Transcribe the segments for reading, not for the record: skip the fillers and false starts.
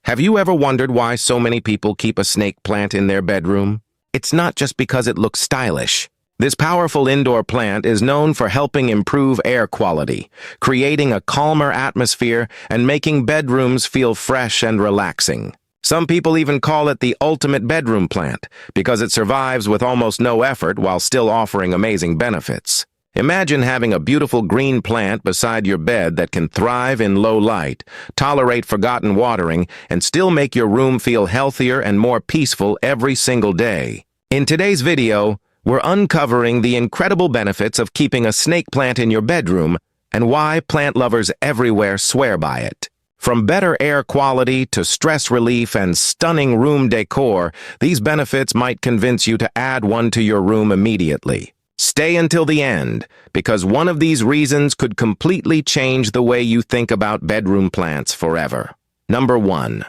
Have you ever wondered why so many people keep a snake plant in their bedroom? It's not just because it looks stylish. This powerful indoor plant is known for helping improve air quality, creating a calmer atmosphere, and making bedrooms feel fresh and relaxing. Some people even call it the ultimate bedroom plant because it survives with almost no effort while still offering amazing benefits. Imagine having a beautiful green plant beside your bed that can thrive in low light, tolerate forgotten watering, and still make your room feel healthier and more peaceful every single day. In today's video, we're uncovering the incredible benefits of keeping a snake plant in your bedroom and why plant lovers everywhere swear by it. From better air quality to stress relief and stunning room decor, these benefits might convince you to add one to your room immediately. Stay until the end, because one of these reasons could completely change the way you think about bedroom plants forever. Number 1.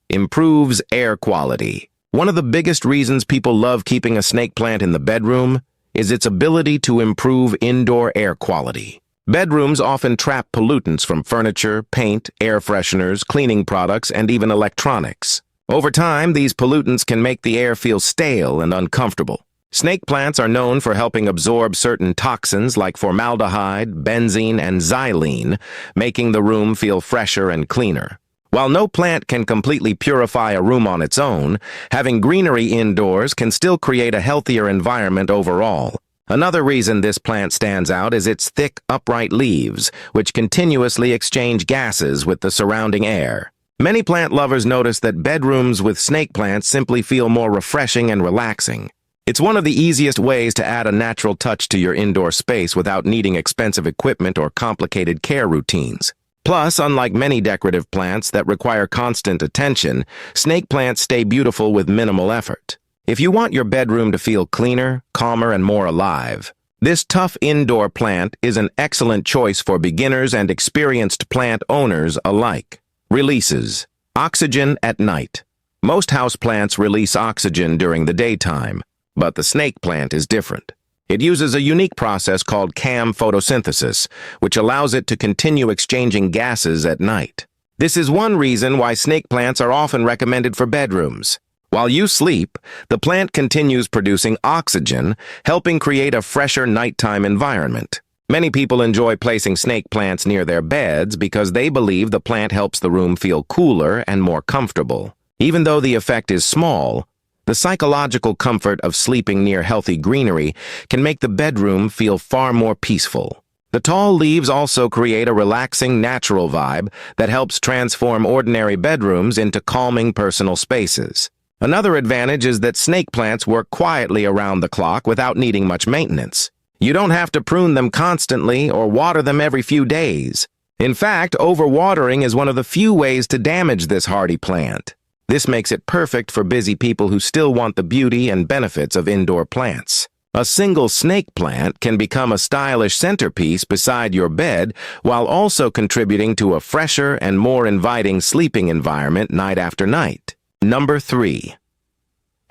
Improves air quality. One of the biggest reasons people love keeping a snake plant in the bedroom is its ability to improve indoor air quality. Bedrooms often trap pollutants from furniture, paint, air fresheners, cleaning products, and even electronics. Over time, these pollutants can make the air feel stale and uncomfortable. Snake plants are known for helping absorb certain toxins like formaldehyde, benzene, and xylene, making the room feel fresher and cleaner. While no plant can completely purify a room on its own, having greenery indoors can still create a healthier environment overall. Another reason this plant stands out is its thick, upright leaves, which continuously exchange gases with the surrounding air. Many plant lovers notice that bedrooms with snake plants simply feel more refreshing and relaxing. It's one of the easiest ways to add a natural touch to your indoor space without needing expensive equipment or complicated care routines. Plus, unlike many decorative plants that require constant attention, snake plants stay beautiful with minimal effort. If you want your bedroom to feel cleaner, calmer, and more alive, this tough indoor plant is an excellent choice for beginners and experienced plant owners alike. Releases. Oxygen at night. Most houseplants release oxygen during the daytime, but the snake plant is different. It uses a unique process called CAM photosynthesis, which allows it to continue exchanging gases at night. This is one reason why snake plants are often recommended for bedrooms. While you sleep, the plant continues producing oxygen, helping create a fresher nighttime environment. Many people enjoy placing snake plants near their beds because they believe the plant helps the room feel cooler and more comfortable. Even though the effect is small, the psychological comfort of sleeping near healthy greenery can make the bedroom feel far more peaceful. The tall leaves also create a relaxing, natural vibe that helps transform ordinary bedrooms into calming personal spaces. Another advantage is that snake plants work quietly around the clock without needing much maintenance. You don't have to prune them constantly or water them every few days. In fact, overwatering is one of the few ways to damage this hardy plant. This makes it perfect for busy people who still want the beauty and benefits of indoor plants. A single snake plant can become a stylish centerpiece beside your bed while also contributing to a fresher and more inviting sleeping environment night after night. Number 3.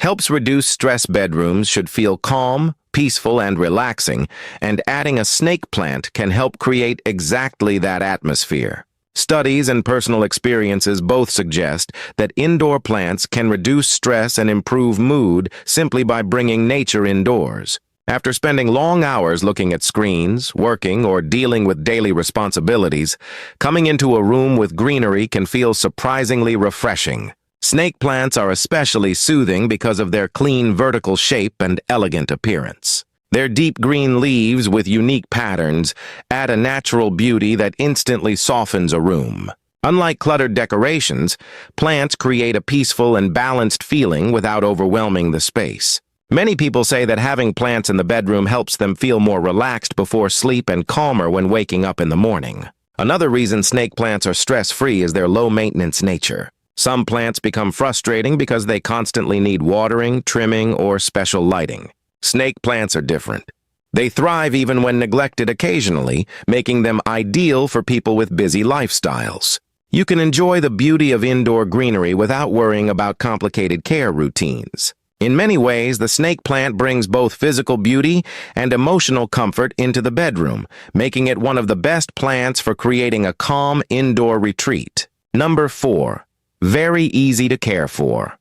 Helps reduce stress. Bedrooms should feel calm, peaceful, and relaxing, and adding a snake plant can help create exactly that atmosphere. Studies and personal experiences both suggest that indoor plants can reduce stress and improve mood simply by bringing nature indoors. After spending long hours looking at screens, working, or dealing with daily responsibilities, coming into a room with greenery can feel surprisingly refreshing. Snake plants are especially soothing because of their clean vertical shape and elegant appearance. Their deep green leaves with unique patterns add a natural beauty that instantly softens a room. Unlike cluttered decorations, plants create a peaceful and balanced feeling without overwhelming the space. Many people say that having plants in the bedroom helps them feel more relaxed before sleep and calmer when waking up in the morning. Another reason snake plants are stress-free is their low-maintenance nature. Some plants become frustrating because they constantly need watering, trimming, or special lighting. Snake plants are different. They thrive even when neglected occasionally, making them ideal for people with busy lifestyles. You can enjoy the beauty of indoor greenery without worrying about complicated care routines. In many ways, the snake plant brings both physical beauty and emotional comfort into the bedroom, making it one of the best plants for creating a calm indoor retreat. Number 4. very easy to care for.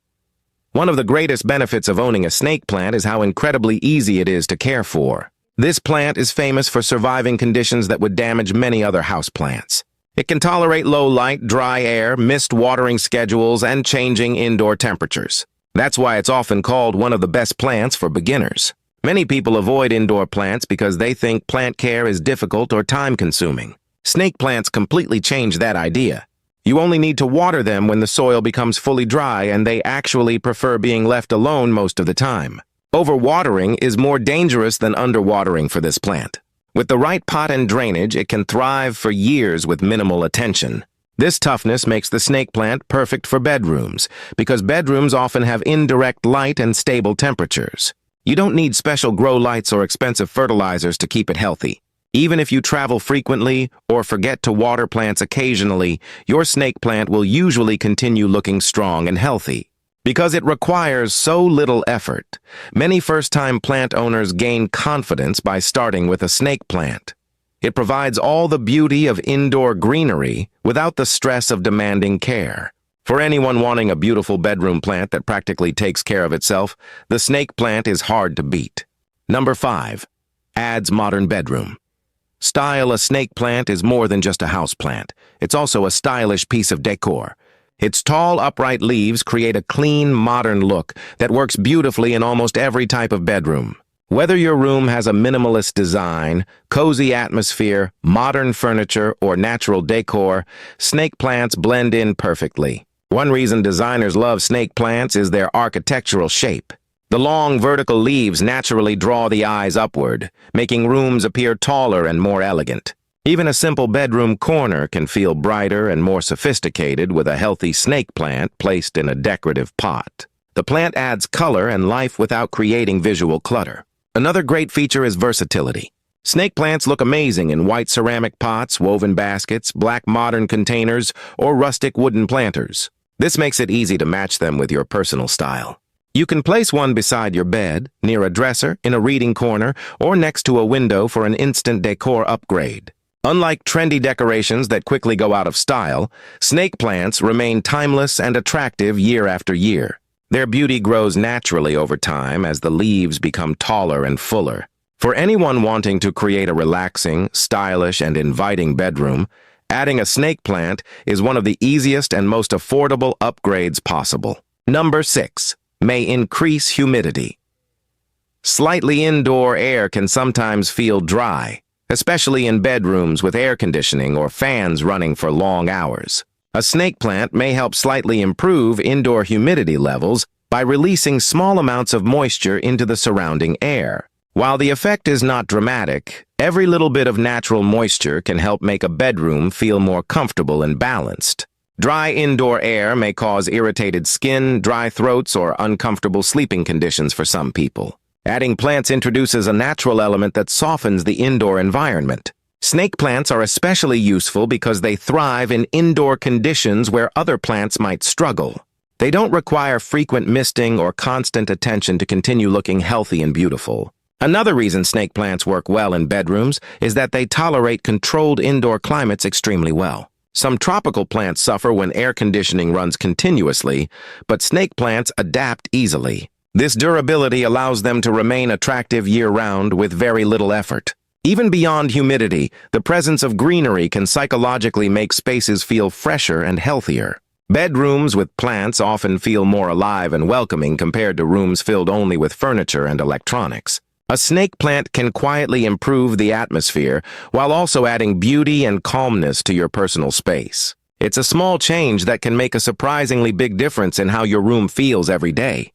One of the greatest benefits of owning a snake plant is how incredibly easy it is to care for. This plant is famous for surviving conditions that would damage many other houseplants. It can tolerate low light, dry air, missed watering schedules, and changing indoor temperatures. That's why it's often called one of the best plants for beginners. Many people avoid indoor plants because they think plant care is difficult or time-consuming. Snake plants completely change that idea. You only need to water them when the soil becomes fully dry, and they actually prefer being left alone most of the time. Overwatering is more dangerous than underwatering for this plant. With the right pot and drainage, it can thrive for years with minimal attention. This toughness makes the snake plant perfect for bedrooms, because bedrooms often have indirect light and stable temperatures. You don't need special grow lights or expensive fertilizers to keep it healthy. Even if you travel frequently or forget to water plants occasionally, your snake plant will usually continue looking strong and healthy. Because it requires so little effort, many first-time plant owners gain confidence by starting with a snake plant. It provides all the beauty of indoor greenery without the stress of demanding care. For anyone wanting a beautiful bedroom plant that practically takes care of itself, the snake plant is hard to beat. Number 5. Adds modern bedroom. Style. A snake plant is more than just a house plant. It's also a stylish piece of decor. Its tall, upright leaves create a clean, modern look that works beautifully in almost every type of bedroom. Whether your room has a minimalist design, cozy atmosphere, modern furniture, or natural decor, snake plants blend in perfectly. One reason designers love snake plants is their architectural shape. The long vertical leaves naturally draw the eyes upward, making rooms appear taller and more elegant. Even a simple bedroom corner can feel brighter and more sophisticated with a healthy snake plant placed in a decorative pot. The plant adds color and life without creating visual clutter. Another great feature is versatility. Snake plants look amazing in white ceramic pots, woven baskets, black modern containers, or rustic wooden planters. This makes it easy to match them with your personal style. You can place one beside your bed, near a dresser, in a reading corner, or next to a window for an instant decor upgrade. Unlike trendy decorations that quickly go out of style, snake plants remain timeless and attractive year after year. Their beauty grows naturally over time as the leaves become taller and fuller. For anyone wanting to create a relaxing, stylish, and inviting bedroom, adding a snake plant is one of the easiest and most affordable upgrades possible. Number 6. May increase humidity. Slightly indoor air can sometimes feel dry, especially in bedrooms with air conditioning or fans running for long hours. A snake plant may help slightly improve indoor humidity levels by releasing small amounts of moisture into the surrounding air. While the effect is not dramatic, every little bit of natural moisture can help make a bedroom feel more comfortable and balanced. Dry indoor air may cause irritated skin, dry throats, or uncomfortable sleeping conditions for some people. Adding plants introduces a natural element that softens the indoor environment. Snake plants are especially useful because they thrive in indoor conditions where other plants might struggle. They don't require frequent misting or constant attention to continue looking healthy and beautiful. Another reason snake plants work well in bedrooms is that they tolerate controlled indoor climates extremely well. Some tropical plants suffer when air conditioning runs continuously, but snake plants adapt easily. This durability allows them to remain attractive year-round with very little effort. Even beyond humidity, the presence of greenery can psychologically make spaces feel fresher and healthier. Bedrooms with plants often feel more alive and welcoming compared to rooms filled only with furniture and electronics. A snake plant can quietly improve the atmosphere while also adding beauty and calmness to your personal space. It's a small change that can make a surprisingly big difference in how your room feels every day.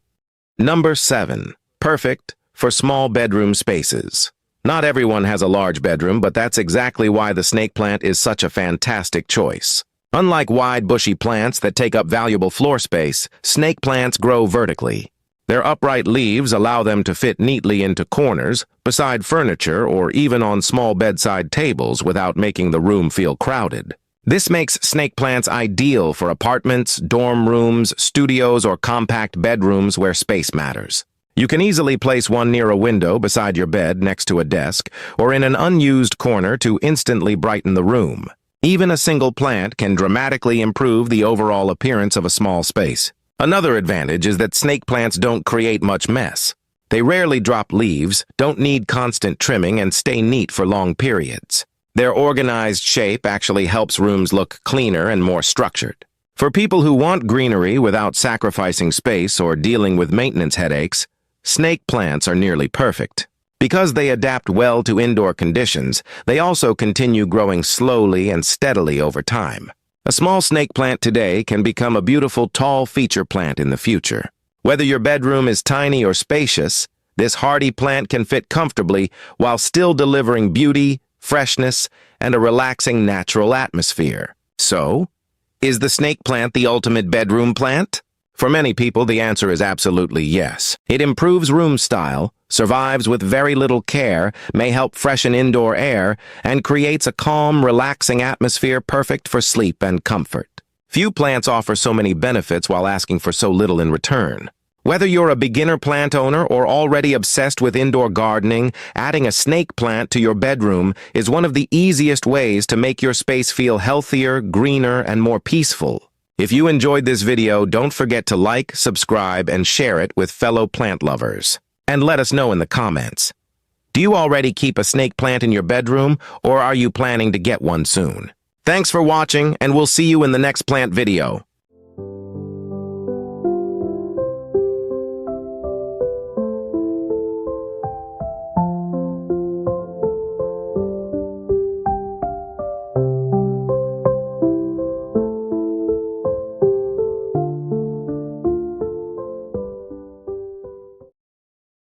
Number 7. Perfect for small bedroom spaces. Not everyone has a large bedroom, but that's exactly why the snake plant is such a fantastic choice. Unlike wide, bushy plants that take up valuable floor space, snake plants grow vertically. Their upright leaves allow them to fit neatly into corners, beside furniture, or even on small bedside tables without making the room feel crowded. This makes snake plants ideal for apartments, dorm rooms, studios, or compact bedrooms where space matters. You can easily place one near a window beside your bed next to a desk, or in an unused corner to instantly brighten the room. Even a single plant can dramatically improve the overall appearance of a small space. Another advantage is that snake plants don't create much mess. They rarely drop leaves, don't need constant trimming, and stay neat for long periods. Their organized shape actually helps rooms look cleaner and more structured. For people who want greenery without sacrificing space or dealing with maintenance headaches, snake plants are nearly perfect. Because they adapt well to indoor conditions, they also continue growing slowly and steadily over time. A small snake plant today can become a beautiful tall feature plant in the future. Whether your bedroom is tiny or spacious, this hardy plant can fit comfortably while still delivering beauty, freshness, and a relaxing natural atmosphere. So, is the snake plant the ultimate bedroom plant? For many people, the answer is absolutely yes. It improves room style, survives with very little care, may help freshen indoor air, and creates a calm, relaxing atmosphere perfect for sleep and comfort. Few plants offer so many benefits while asking for so little in return. Whether you're a beginner plant owner or already obsessed with indoor gardening, adding a snake plant to your bedroom is one of the easiest ways to make your space feel healthier, greener, and more peaceful. If you enjoyed this video, don't forget to like, subscribe, and share it with fellow plant lovers. And let us know in the comments. Do you already keep a snake plant in your bedroom, or are you planning to get one soon? Thanks for watching, and we'll see you in the next plant video.